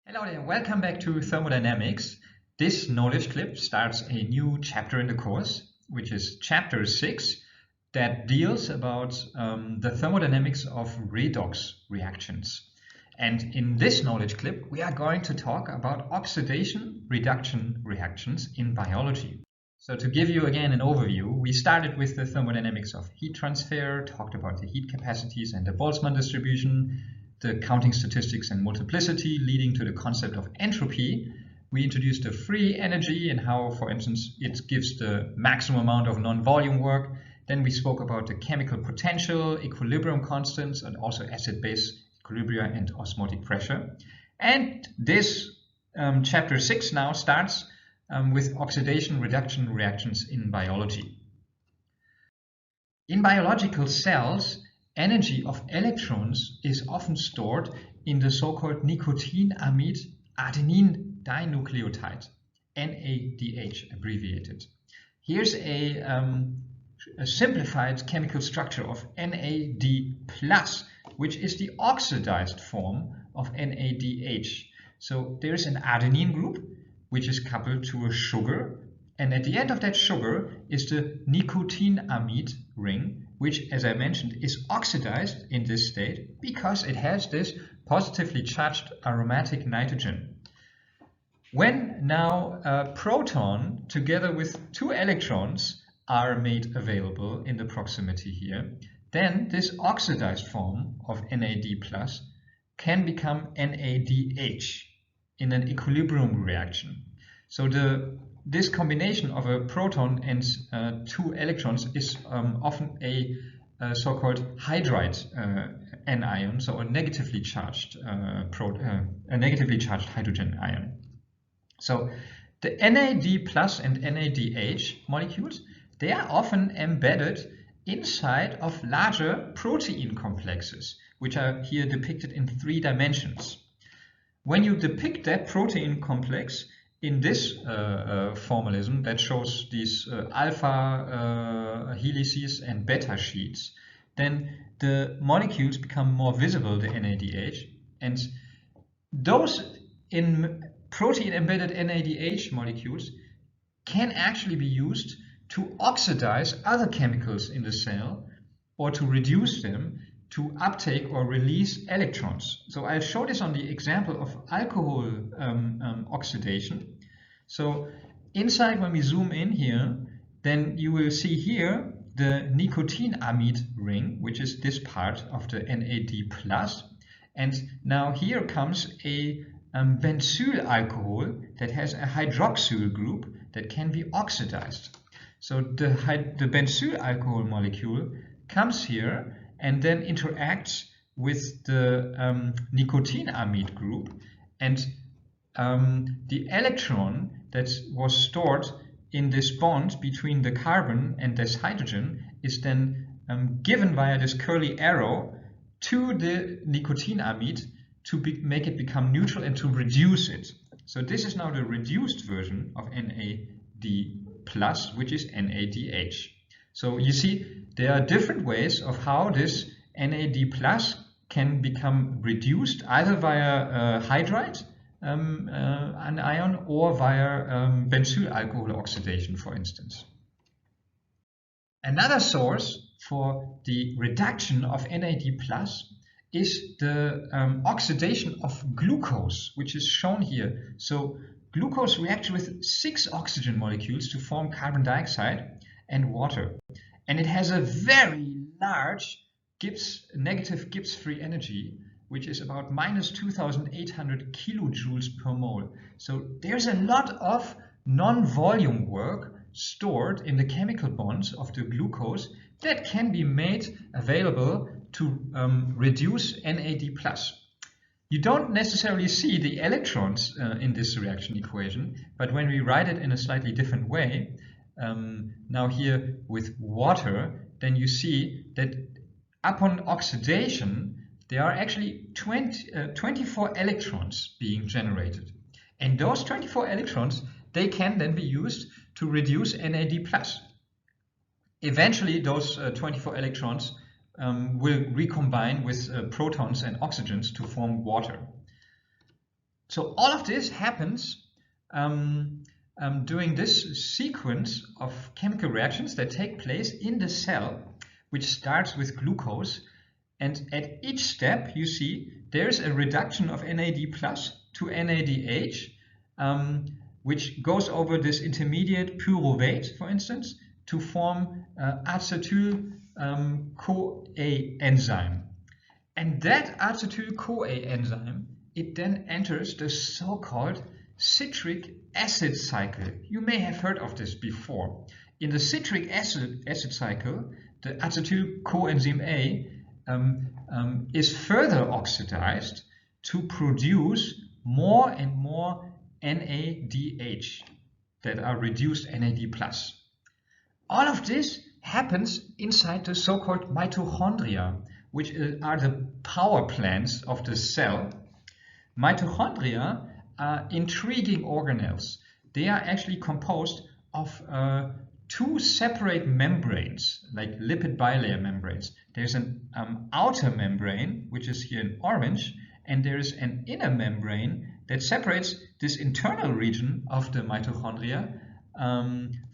Hello there, welcome back to Thermodynamics. This knowledge clip starts a new chapter in the course, which is chapter 6, that deals about the thermodynamics of redox reactions. And in this knowledge clip, we are going to talk about oxidation reduction reactions in biology. So to give you again an overview, we started with the thermodynamics of heat transfer, talked about the heat capacities and the Boltzmann distribution, the counting statistics and multiplicity leading to the concept of entropy. We introduced the free energy and how, for instance, it gives the maximum amount of non-volume work. Then we spoke about the chemical potential, equilibrium constants, and also acid-base equilibria and osmotic pressure. And this chapter 6 now starts with oxidation reduction reactions in biology. In biological cells, energy of electrons is often stored in the so-called nicotinamide adenine dinucleotide, NADH abbreviated. Here's a simplified chemical structure of NAD+, which is the oxidized form of NADH. So there's an adenine group, which is coupled to a sugar, and at the end of that sugar is the nicotinamide ring, which, as I mentioned, is oxidized in this state because it has this positively charged aromatic nitrogen. When now a proton together with two electrons are made available in the proximity here, then this oxidized form of NAD+ can become NADH in an equilibrium reaction. So this combination of a proton and two electrons is often a so-called hydride anion, so a negatively charged hydrogen ion. So the NAD+ and NADH molecules, they are often embedded inside of larger protein complexes, which are here depicted in 3 dimensions. When you depict that protein complex in this formalism that shows these alpha helices and beta sheets, then the molecules become more visible, the NADH, and those in protein embedded NADH molecules can actually be used to oxidize other chemicals in the cell or to reduce them to uptake or release electrons. So I'll show this on the example of alcohol oxidation. So inside, when we zoom in here, then you will see here the nicotinamide ring, which is this part of the NAD+. And now here comes a benzyl alcohol that has a hydroxyl group that can be oxidized. So the benzyl alcohol molecule comes here and then interacts with the nicotinamide group, and the electron that was stored in this bond between the carbon and this hydrogen is then given via this curly arrow to the nicotinamide to make it become neutral and to reduce it. So this is now the reduced version of NAD+, which is NADH. So you see, there are different ways of how this NAD+ can become reduced, either via hydride an ion or via benzyl alcohol oxidation, for instance. Another source for the reduction of NAD+ is the oxidation of glucose, which is shown here. So glucose reacts with 6 oxygen molecules to form carbon dioxide and water. And it has a very large negative Gibbs free energy, which is about minus 2,800 kilojoules per mole. So there's a lot of non-volume work stored in the chemical bonds of the glucose that can be made available to reduce NAD+. You don't necessarily see the electrons in this reaction equation, but when we write it in a slightly different way, now here with water, then you see that upon oxidation, there are actually 24 electrons being generated. And those 24 electrons, they can then be used to reduce NAD+. Eventually, those 24 electrons will recombine with protons and oxygens to form water. So all of this happens during this sequence of chemical reactions that take place in the cell, which starts with glucose. And at each step, you see there's a reduction of NAD plus to NADH, which goes over this intermediate pyruvate, for instance, to form acetyl-CoA enzyme. And that acetyl-CoA enzyme, it then enters the so-called citric acid cycle. You may have heard of this before. In the citric acid cycle, the acetyl coenzyme A is further oxidized to produce more and more NADH that are reduced NAD+. All of this happens inside the so-called mitochondria, which are the power plants of the cell. Mitochondria are intriguing organelles. They are actually composed of two separate membranes, like lipid bilayer membranes. There's an outer membrane, which is here in orange, and there's an inner membrane that separates this internal region of the mitochondria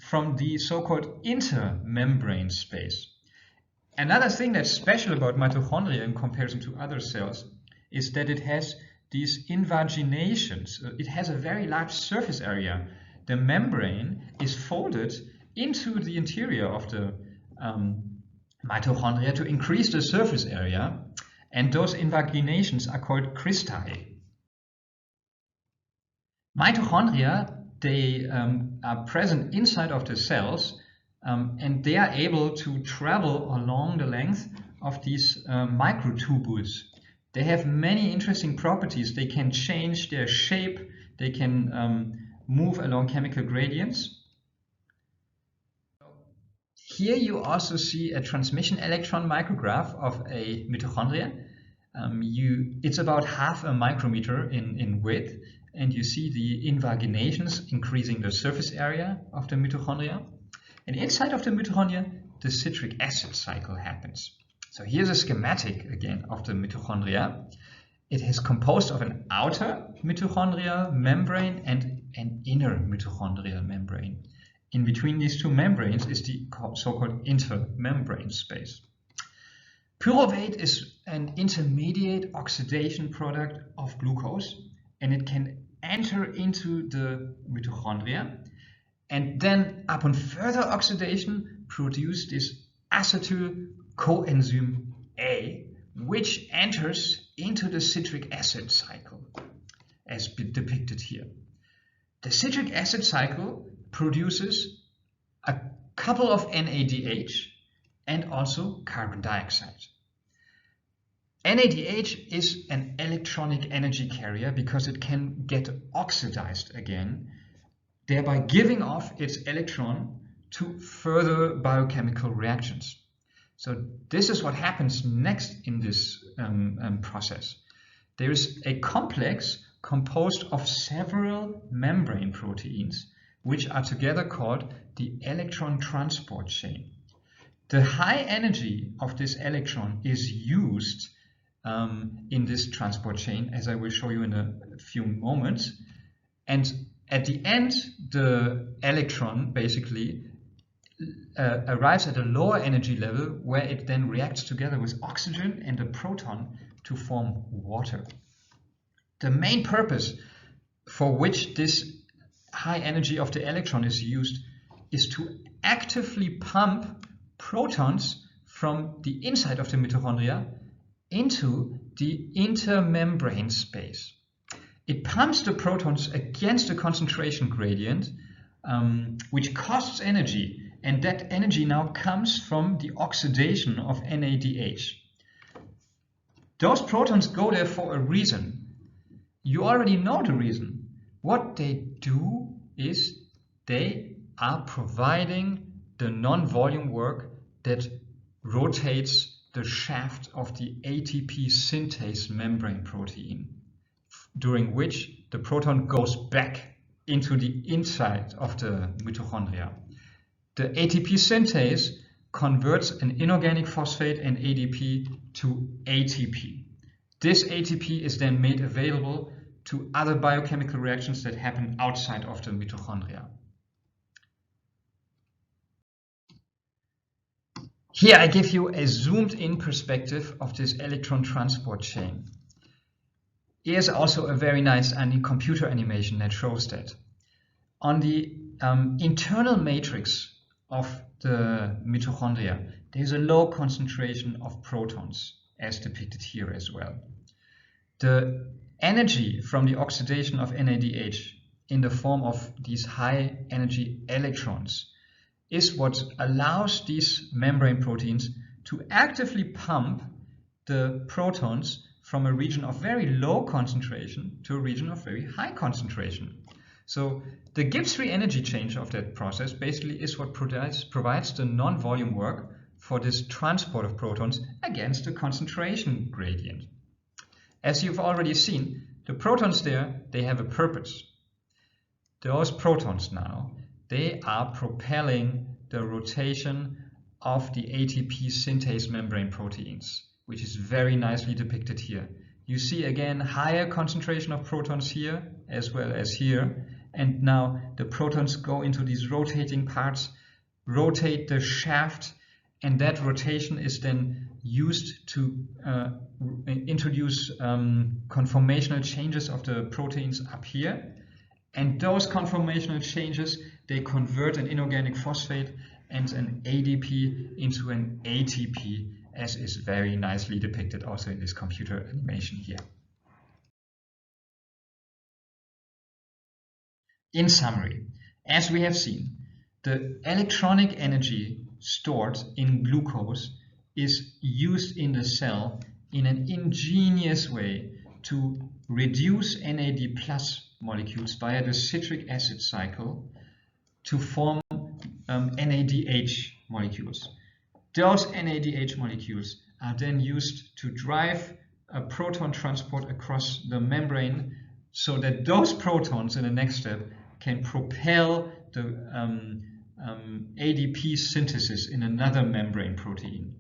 from the so-called intermembrane space. Another thing that's special about mitochondria in comparison to other cells is that it has these invaginations. It has a very large surface area. The membrane is folded into the interior of the mitochondria to increase the surface area, and those invaginations are called cristae. Mitochondria, they are present inside of the cells, and they are able to travel along the length of these microtubules. They have many interesting properties. They can change their shape, they can move along chemical gradients. Here you also see a transmission electron micrograph of a mitochondria. It's about half a micrometer in width, and you see the invaginations increasing the surface area of the mitochondria. And inside of the mitochondria, the citric acid cycle happens. So here's a schematic again of the mitochondria. It is composed of an outer mitochondrial membrane and an inner mitochondrial membrane. In between these two membranes is the so-called intermembrane space. Pyruvate is an intermediate oxidation product of glucose, and it can enter into the mitochondria and then upon further oxidation produce this acetyl coenzyme A, which enters into the citric acid cycle as depicted here. The citric acid cycle produces a couple of NADH and also carbon dioxide. NADH is an electronic energy carrier because it can get oxidized again, thereby giving off its electron to further biochemical reactions. So this is what happens next in this process. There is a complex composed of several membrane proteins, which are together called the electron transport chain. The high energy of this electron is used in this transport chain, as I will show you in a few moments. And at the end, the electron basically arrives at a lower energy level where it then reacts together with oxygen and a proton to form water. The main purpose for which this high energy of the electron is used is to actively pump protons from the inside of the mitochondria into the intermembrane space. It pumps the protons against the concentration gradient, which costs energy, and that energy now comes from the oxidation of NADH. Those protons go there for a reason. You already know the reason. What they do is they are providing the non-volume work that rotates the shaft of the ATP synthase membrane protein, during which the proton goes back into the inside of the mitochondria. The ATP synthase converts an inorganic phosphate and ADP to ATP. This ATP is then made available to other biochemical reactions that happen outside of the mitochondria. Here I give you a zoomed-in perspective of this electron transport chain. Here's also a very nice computer animation that shows that. On the internal matrix of the mitochondria, there's a low concentration of protons, as depicted here as well. The energy from the oxidation of NADH in the form of these high energy electrons is what allows these membrane proteins to actively pump the protons from a region of very low concentration to a region of very high concentration. So the Gibbs free energy change of that process basically is what provides the non-volume work for this transport of protons against the concentration gradient. As you've already seen, the protons there, they have a purpose. Those protons now, they are propelling the rotation of the ATP synthase membrane proteins, which is very nicely depicted here. You see again higher concentration of protons here as well as here, and now the protons go into these rotating parts, rotate the shaft, and that rotation is then used to introduce conformational changes of the proteins up here. And those conformational changes, they convert an inorganic phosphate and an ADP into an ATP, as is very nicely depicted also in this computer animation here. In summary, as we have seen, the electronic energy stored in glucose is used in the cell in an ingenious way to reduce NAD+ molecules via the citric acid cycle to form NADH molecules. Those NADH molecules are then used to drive a proton transport across the membrane so that those protons in the next step can propel the ADP synthesis in another membrane protein.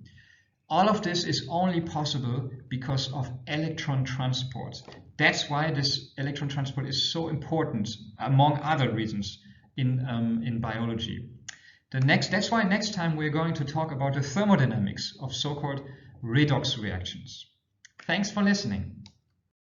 All of this is only possible because of electron transport. That's why this electron transport is so important, among other reasons, in biology. That's why next time we're going to talk about the thermodynamics of so-called redox reactions. Thanks for listening.